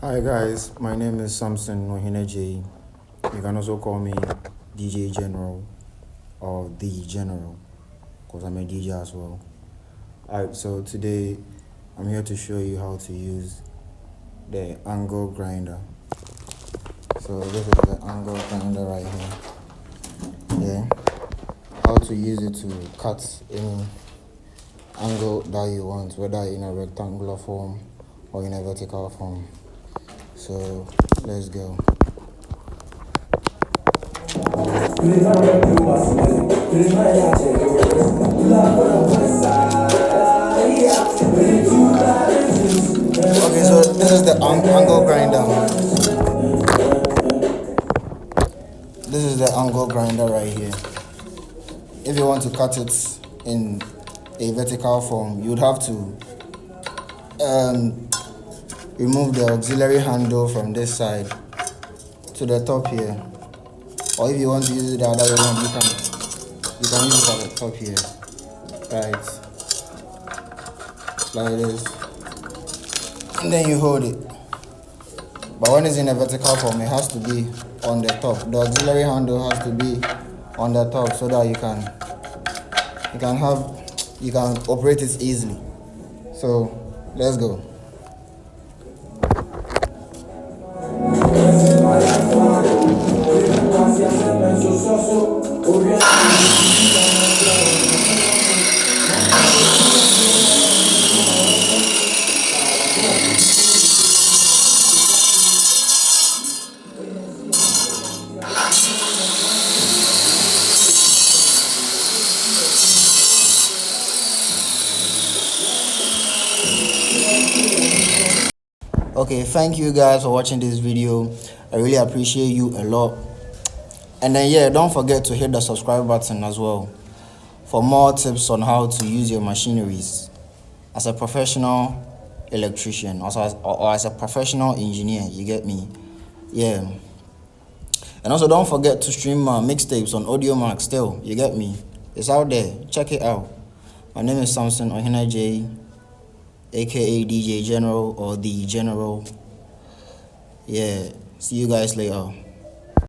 Hi guys, my name is Samson OHENE-ADJEI. You can also call me DJ General or The General because I'm a DJ as well. Alright, so today I'm here to show you how to use the angle grinder. So this is the angle grinder right here. Yeah, how to use it to cut any angle that you want, whether in a rectangular form or in a vertical form. So let's go. Okay, so this is the angle grinder. This is the angle grinder right here. If you want to cut it in a vertical form, you'd have to remove the auxiliary handle from this side to the top here. Or if you want to use it the other way around, you can use it at the top here. Right. Like this. And then you hold it. But when it's in a vertical form, it has to be on the top. The auxiliary handle has to be on the top so that you can operate it easily. So let's go. Okay, thank you guys for watching this video. I really appreciate you a lot. And then yeah, don't forget to hit the subscribe button as well for more tips on how to use your machineries as a professional electrician or as a professional engineer. You get me? Yeah. And also don't forget to stream my mixtapes on AudioMax still. You get me? It's out there. Check it out. My name is Samson OHENE-ADJEI, aka DJ General or The General. Yeah. See you guys later.